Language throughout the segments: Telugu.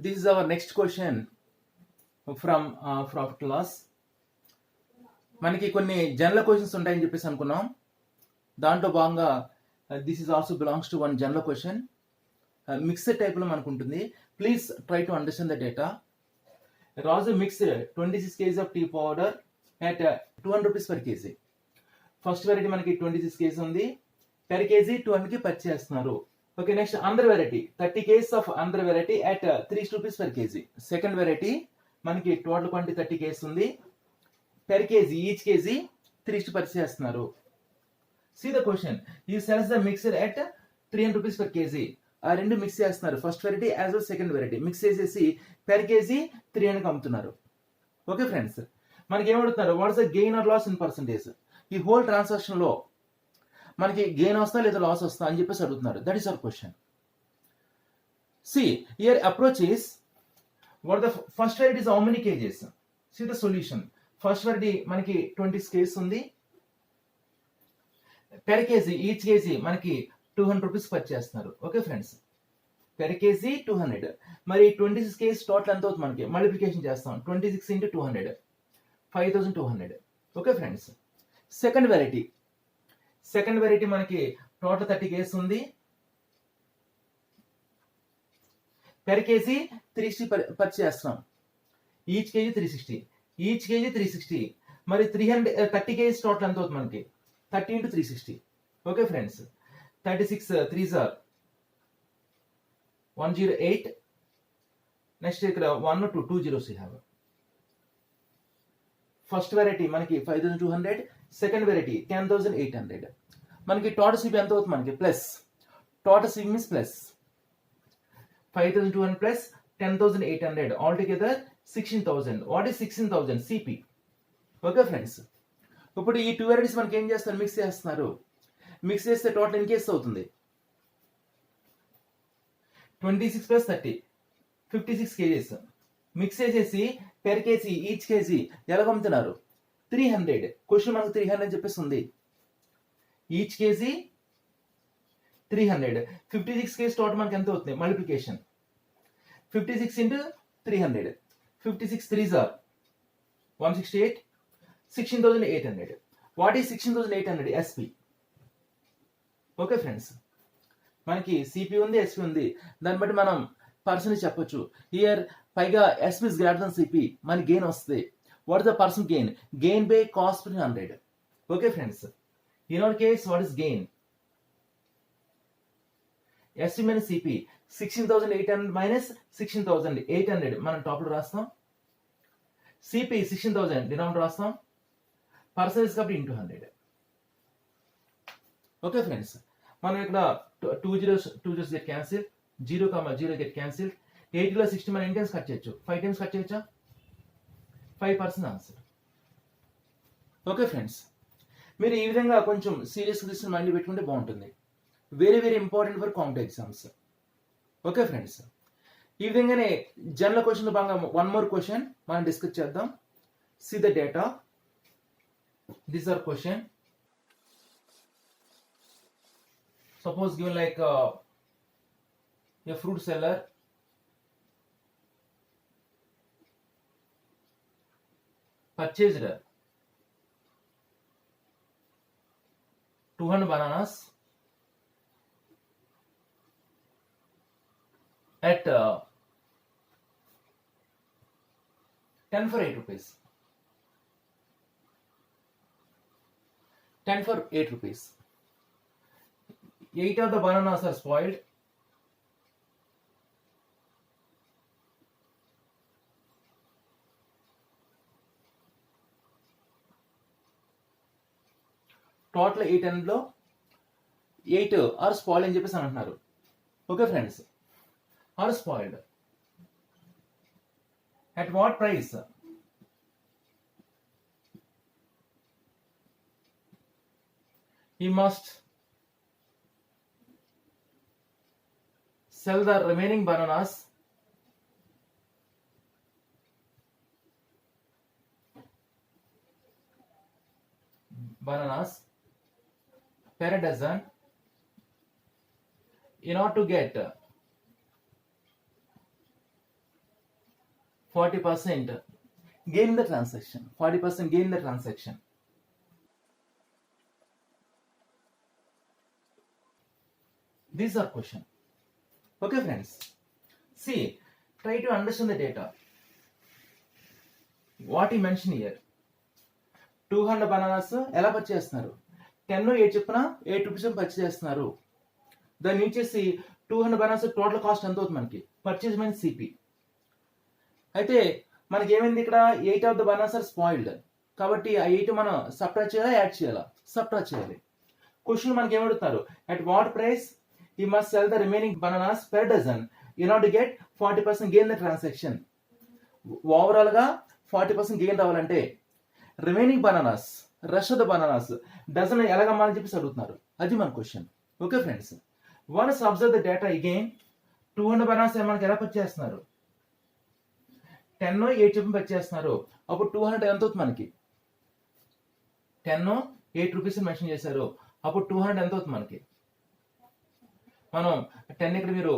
This is our next question from profit loss. మనకి కొన్ని జనరల్ క్వశ్చన్స్ ఉంటాయని చెప్పేసి అనుకున్నాం. దాంట్లో భాగంగా this is also belongs to one general question. Mixed టైప్లో మనకు ఉంటుంది. Please try to understand the data. Raju mixed 26 kg of tea powder at 200 rupees per kg. First variety మనకి 26 kg ఉంది, per kg 200కి పర్చేస్ చేస్తున్నారు. Okay, next other variety 30 kg of other variety at 3 rupees per kg. Second variety మనకి టోటల్ క్వాంటిటీ 30 kg ఉంది, per kg each KG 3 purchase చేస్తున్నారు. See the question, he sells the mixture at 300 rupees per kg. ఆ రెండు మిక్స్ చేస్తున్నారు, first variety as well second variety mix చేసేసి పెర్ కేజీ 300కి అమ్ముతున్నారు. ఓకే ఫ్రెండ్స్, మనకి ఏమడుతున్నారు, what's the gain or loss in percentage. ఈ హోల్ ట్రాన్సాక్షన్ లో మనకి గెయిన్ వస్తా లేదా లాస్ వస్తా అని చెప్పేసి అడుగుతున్నారు. That is our question. See here approach is, what the first variety is how many kgs. See the solution. First variety మనకి 20 kg ఉంది, పెర్ కేజీ ఈచ్ కేజీ మనకి 200 rupees పర్చేస్ చేస్తున్నారు. Okay friends, per KG 200. మరి 26 kg టోటల్ ఎంత అవుతుంది మనకి, మల్టిప్లికేషన్ చేస్తాం. 26 into 200 5200. Okay friends, second variety మనకి టోటల్ 30 kg ఉంది, పెర్ కేజీ 360 పర్చేస్ చేస్తున్నాం. Each KG 360. మరి 30 kg టోటల్ ఎంత అవుతుంది మనకి, 30 into 360. Okay friends, 36 3s are 108. Next ఇక్కడ 1 2 zeros we have. First variety మనకి 5200, సెకండ్ వెరైటీ 10800. మనకి టోటల్ సిబి ఎంత అవుతుంది మనకి, plus total CB means plus 5200 plus 10800, all together 16000. What is 16000 CP. Okay friends, ఇప్పుడు ఈ టూ వెరైటీస్ మనకి ఏం చేస్తారు, మిక్స్ చేస్తున్నారు. మిక్స్ చేస్తే టోటల్ ఎన్ని కేజెస్ అవుతుంది, 26 plus 30 56 kgs. మిక్స్ చేసేసి పెర్ కేజీ ఈచ్ కేజీ ఎలా అమ్ముతున్నారు, 300. క్వశ్చన్ మనకు 300 అని చెప్పేసి ఉంది. Each KG 300. 56 kg టోటల్ మనకి ఎంత అవుతుంది, multiplication 56 into 300. 56 3s are 168. 16800. What is 16800 SP. Okay friends, మనకి సిపి ఉంది, ఎస్పి ఉంది. దాన్ని బట్టి మనం పర్సన్ చెప్పొచ్చు. హియర్ పైగా SP is greater than CP, మనకి గెయిన్ వస్తుంది. What is the person gain, gain by cost 100. Okay friends, in our case what is gain, SP minus CP. 16800 minus 16800 మనం టాప్ లో రాస్తాం. సిపి 16000 డినామినేటర్ రాస్తాం. పర్సెంటేజ్ కాబట్టి ఇంటూ 100. ఓకే ఫ్రెండ్స్, మనం ఇక్కడ 2 zeros get cancel, 0, 0 get cancel. 80లో 60 మనం ఎన్ని టైమ్స్ కట్ చేయొచ్చు, 5 times కట్ చేయొచ్చా, 5% ఆన్సర్. ఓకే ఫ్రెండ్స్, మీరు ఈ విధంగా కొంచెం సీరియస్గా తీసుకుని మైండ్ పెట్టుకుంటే బాగుంటుంది. Very very important for competitive exams. Okay friends, ఈ విధంగానే జనరల్ క్వశ్చన్ భాగంగా వన్ మోర్ క్వశ్చన్ మనం డిస్కస్ చేద్దాం. See the data. This are question. Suppose given like a fruit seller purchased 200 bananas at 10 for 8 rupees. 10 for 8 rupees. 8 of the bananas are spoiled. టోటల్ 8 లో 8 ఆర్ స్పాయిల్డ్ అని చెప్పేసి అంటున్నారు. Okay friends, are spoiled at what price, he must sell the remaining bananas per dozen in order to get 40% gain in the transaction. 40% gain in the transaction. These are question. Okay, friends. See, try to understand the data. What he mentioned here. 200 bananas ఎలా పర్చేస్ చేస్తున్నారు? 10 8 చొప్పున 8 రూపీస్ పర్చేస్ చేస్తున్నారు. దాని నుంచి 200 బనానాస్ టోటల్ కాస్ట్ ఎంత అవుతుంది మనకి? Purchase minus CP. అయితే మనకి ఏమైంది ఇక్కడ 8 of the bananas are spoiled. కాబట్టి ఆ 8 మనం సబ్ట్రాక్ట్ చేయాలా యాడ్ చేయాలా? సబ్ట్రాక్ట్ చేయాలి. క్వశ్చన్ మనకి ఏమడుగుతారు? At what price you must sell the remaining bananas per dozen in order to get 40% gain the transaction. Overall గా 40% గెయిన్ రావాలంటే remaining bananas rest of the bananas dozen ఎలాగమ్మాలని చెప్పేసి అడుగుతున్నారు. అది మన question. Okay friends, once observe the data again. 200 bananas మనకి ఎలా పర్చేస్ చేస్తున్నారు? 10 8 చొప్పున పర్చేస్ చేస్తున్నారు. అప్పుడు 200 ఎంత అవుతుంది మనకి? 10 8 రూపీస్ మెన్షన్ చేశారు. అప్పుడు 200 ఎంత అవుతుంది మనకి? మనం 10 ఇక్కడ మీరు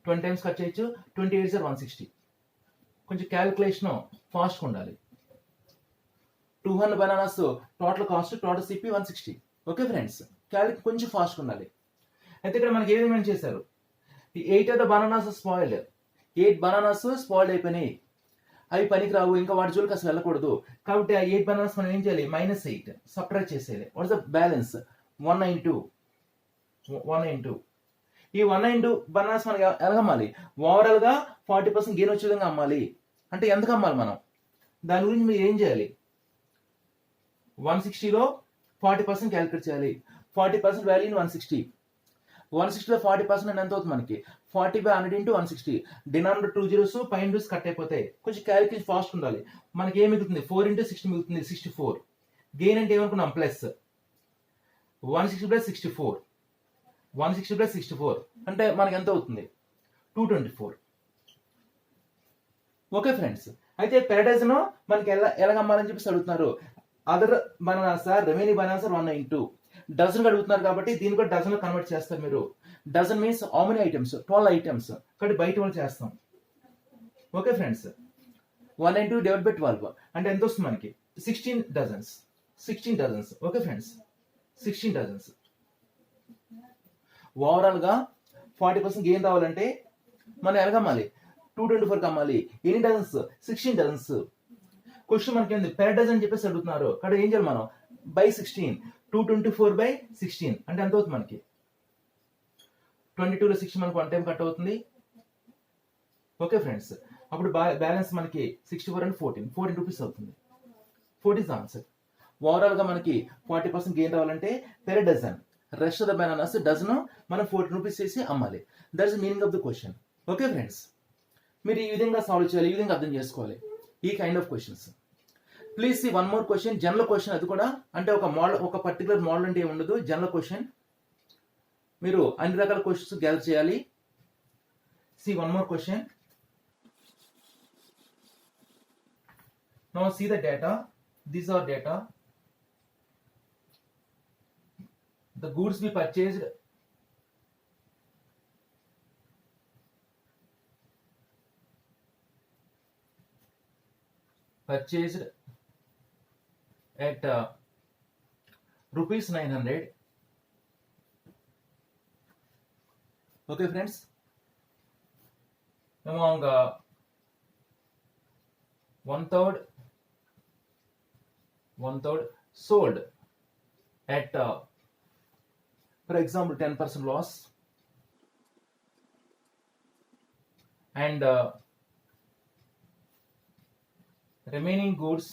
20 టైమ్స్ కట్ చేయొచ్చు. 28 సార్ 160. కొంచెం క్యాలిక్యులేషన్ ఫాస్ట్గా ఉండాలి. 200 bananas total cost total CP 160. Okay friends, కొంచెం ఫాస్ట్గా ఉండాలి. అయితే ఇక్కడ మనకి ఏది మెన్షన్ చేశారు? ఈ 8 of the bananas spoiled. 8 bananas spoiled అయిపోయినాయి. అవి పనికి రావు, ఇంకా వాటి జోలికి అసలు వెళ్ళకూడదు. కాబట్టి ఆ 8 బనానాస్ మనం ఏం చేయాలి? -8 సబ్ట్రాక్ట్ చేసేయాలి. What is the balance? 192. ఈ 192 బనానాస్ మనకి ఎలా అమ్మాలి? ఓవరాల్ గా 40% గెయిన్ వచ్చే విధంగా అమ్మాలి. అంటే ఎంతకు అమ్మాలి మనం? దాని గురించి మీరు ఏం చేయాలి? 160లో 40% క్యాలిక్యులేట్ చేయాలి. 40% వాల్యూని 160. 160లో 40% ఎంత అవుతుంది మనకి? 40/100 into 160. డినామినేటర్ 2 zeros పైన రూస్ కట్ అయిపోతాయి. కొంచెం క్యాలిక్యులేషన్ ఫాస్ట్ ఉండాలి. మనకి ఏం మిగులుతుంది? 4 into 60 మిగులుతుంది, 64. గెయిన్ అంటే ఏమనుకున్నాం? ప్లస్ 160 + 64. 160 + 64 అంటే మనకి ఎంత అవుతుంది? 224. ఓకే ఫ్రెండ్స్, అయితే పెర్ డజన్ మనకి ఎలా అమ్మాలని చెప్పేసి అడుగుతున్నారు. Other bananas remaining bananas 192. Dozen అడుగుతున్నారు కాబట్టి దీన్ని కూడా డజన్ కన్వర్ట్ చేస్తారు మీరు. Dozen means how many items? 12 items. కాబట్టి బయట వాళ్ళు చేస్తాం. ఓకే ఫ్రెండ్స్, 192 డివైడ్ బై 12 అంటే ఎంత వస్తుంది మనకి? 16 dozens. 16 dozens. Okay friends, 16 dozens. Overall గా 40% గెయిన్ రావాలంటే మనం ఎలాగమ్మాలి? 224 అమ్మాలి. ఎన్ని డజన్స్? 16 డజన్స్. క్వశ్చన్ మనకి ఏంది? పెర్ డజన్ చెప్పేసి అడుగుతున్నారు. కాబట్టి ఏం చేయాలి మనం? బై 16. 224/16 అంటే ఎంత అవుతుంది మనకి? 22లో 6 మనకు 1 టైం కట్ అవుతుంది. ఓకే ఫ్రెండ్స్, అప్పుడు బ్యాలెన్స్ మనకి 64 and 14 రూపీస్ అవుతుంది. 40 ఇస్ ఆన్సర్. ఓవరాల్ గా మనకి 40% గెయిన్ రావాలంటే per dozen rest of the bananas dozen మనం 14 రూపీస్ చేసి అమ్మాలి. That is meaning of the question. Okay friends, మీరు ఈ విధంగా సాల్వ్ చేయాలి, ఈ విధంగా అర్థం చేసుకోవాలి ఈ kind of questions. Please see one more question, general question. అది కూడా అంటే ఒక మోడల్, ఒక పర్టికులర్ మోడల్ అంటే ఏమి ఉండదు, జనరల్ క్వశ్చన్. మీరు అన్ని రకాల క్వశ్చన్స్ గ్యాదర్ చేయాలి. See one more question. Now see the data. These are data. The goods we purchased at rupees 900. Okay friends, among 1/3 sold at for example 10% loss, and remaining goods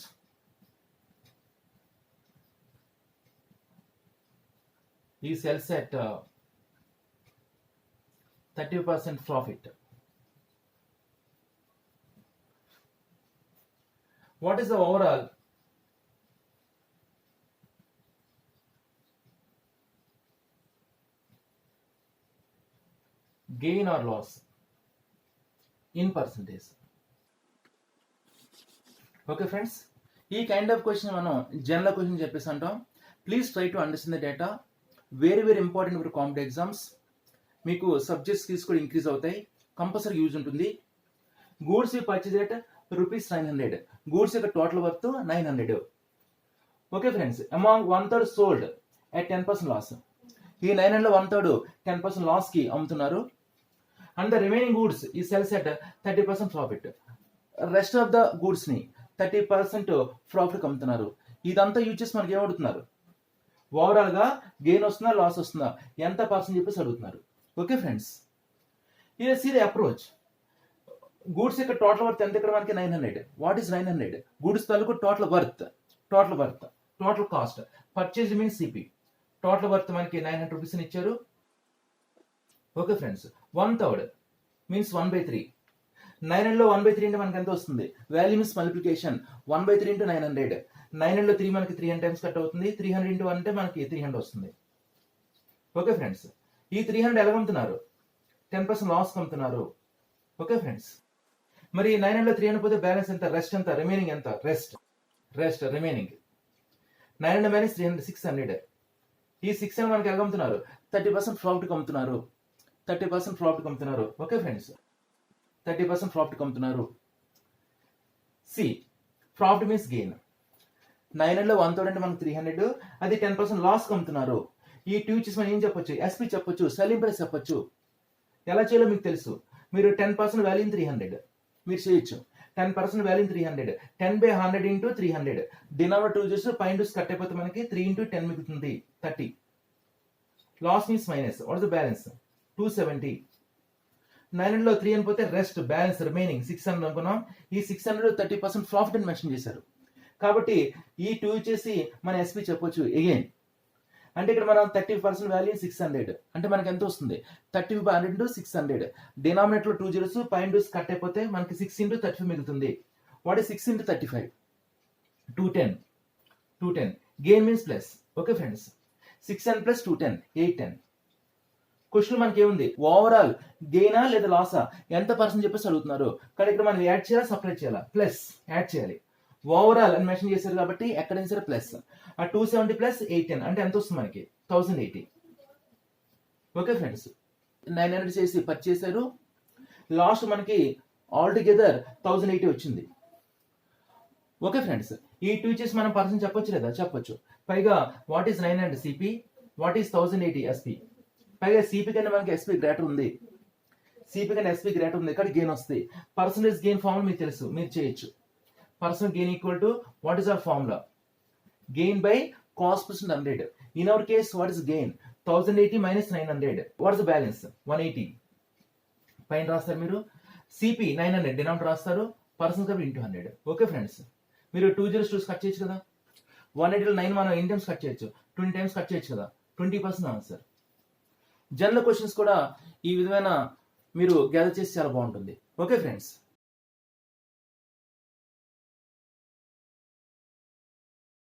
he sells at 30% profit. What is the overall gain or loss in percentage? Okay friends, ఈ కైండ్ ఆఫ్ క్వశ్చన్ మనం జనరల్ క్వశ్చన్ చెప్పేసి అంటాం. Please try to understand the data. Very very important for competitive exams. మీకు సబ్జెక్ట్స్ కూడా ఇంక్రీజ్ అవుతాయి, కంపల్సరీ యూజ్ ఉంటుంది. Goods we purchase at rupees 900. Goods యొక్క total worth 900. Okay friends, among 1/3 sold at 10% loss. ఈ 900 1/3 10% లాస్ కి అమ్ముతున్నారు. And the remaining goods he sells at 30% profit. Rest of the goods ని 30% ప్రాఫిట్ అమ్ముతున్నారు. ఇదంతా యూజ్ చేసి మనకి ఏమడుతున్నారు, ఓవరాల్ గా గెయిన్ వస్తుందా లాస్ వస్తుందా ఎంత పర్సెంట్ చెప్పేసి అడుగుతున్నారు. ఓకే ఫ్రెండ్స్, ఇది సీ ది అప్రోచ్. గూడ్స్ యొక్క టోటల్ వర్త్ ఎంత ఇక్కడ మనకి 900. What is 900? గూడ్స్ తాలూకు total worth, total cost. Purchase means CP. Total worth మనకి 900 రూపీస్ ఇచ్చారు. Okay friends, 1/3 means 1/3. 900 1/3 అంటే మనకి ఎంత వస్తుంది? Value means multiplication. 1/3 into 900. 900 3 మనకి 300 టైమ్స్ కట్ అవుతుంది. 300 into 1 అంటే మనకి 300 వస్తుంది. ఓకే ఫ్రెండ్స్, ఈ 300 ఎలా అమ్ముతున్నారు? 10% లాస్ అమ్ముతున్నారు. ఓకే ఫ్రెండ్స్, మరి 900 300 పోతే బ్యాలెన్స్ ఎంత? రెస్ట్ ఎంత? రిమైనింగ్ ఎంత? Rest remaining 900 minus 300 600. ఈ 600 మనకి ఎలా అమ్ముతున్నారు? 30% ప్రాఫిట్ అమ్ముతున్నారు. 30% ప్రాఫిట్ అమ్ముతున్నారు. ఓకే ఫ్రెండ్స్, 30% ప్రాఫిట్ అమ్ముతున్నారు. See profit means gain. 900 1/3 అంటే మనకి 300. అది 10% లాస్ అమ్ముతున్నారు. ఈ టూ ఇచ్చేసి మనం ఏం చెప్పొచ్చు? ఎస్పీ చెప్పొచ్చు, సెల్లింగ్ ప్రైస్ చెప్పొచ్చు. ఎలా చేయాలో మీకు తెలుసు. మీరు 10% వాల్యూ 300 మీరు చేయొచ్చు. 10% వాల్యూ 300. 10/100 into 300. డినామినేటర్ 2 చేసి పైన కట్ అయిపోతే మనకి 3 into 10 మిగులుతుంది 30. Loss means minus. What is the balance? 270. 900 లో 3 అని పోతే రెస్ట్, బ్యాలెన్స్ రిమైనింగ్ 600 అనుకున్నాం. ఈ 600 30% ప్రాఫిట్ అని మెన్షన్ చేశారు. కాబట్టి ఈ 2 వచ్చేసి మన ఎస్పీ చెప్పొచ్చు అగైన్. అంటే ఇక్కడ మనం 30% వాల్యూ 600 అంటే మనకి ఎంత వస్తుంది? 30/100 into 600. డినామినేటర్ లో 2 జీరోస్ పైన 2 కట్ అయిపోతే మనకి 6 into 35 మిగులుతుంది. What is 6 into 35? 210. Gain means plus. Okay friends, 610 plus 210 810. Question మనకి ఏముంది? ఓవరాల్ గెయినా లేదా లాసా ఎంత పర్సెంట్ చెప్పేసి అడుగుతున్నారు. కానీ ఇక్కడ మనం యాడ్ చేయాలా సపరేట్ చేయాలా? ప్లస్ యాడ్ చేయాలి. ఓవరాల్ అని మెన్షన్ చేశారు కాబట్టి ఎక్కడైనా సరే ప్లస్. ఆ 270 plus 810 అంటే ఎంత వస్తుంది మనకి? 1080. ఓకే ఫ్రెండ్స్, 900 చేసి పర్చేస్ చేశారు. లాస్ట్ మనకి ఆల్ టుగెదర్ 1080 వచ్చింది. ఓకే ఫ్రెండ్స్, ఈ 2 చేసి మనం పర్సెంట్ చెప్పొచ్చు లేదా? చెప్పొచ్చు. పైగా what is 900 CP, what is 1080 SP. పైగా సిపి కన్నా మనకి ఎస్పీ గ్రేటర్ ఉంది. ఇక్కడ గెయిన్ వస్తుంది. పర్సంటేజ్ గెయిన్ ఫార్ములా మీకు తెలుసు, మీరు చేయొచ్చు. Percent gain equal to what is our formula? Gain by cost percent 100. In our case what is gain? 1080 minus 900. What is the balance? 180. పైన రాస్తారు మీరు. సిపి 900 డినామినేటర్ రాస్తారు. పర్సెంట్ కాబట్టి ఇంటూ 100. ఓకే ఫ్రెండ్స్, మీరు 2 zeros 2 కట్ చేయొచ్చు కదా. 180 లో 9 మనం ఎన్ని టైమ్స్ కట్ చేయొచ్చు? 20 టైమ్స్ కట్ చేయొచ్చు కదా. 20% ఆన్సర్. జనరల్ క్వశ్చన్స్ కూడా ఈ విధమైన మీరు గ్యాదర్ చేసి చాలా బాగుంటుంది. Okay friends.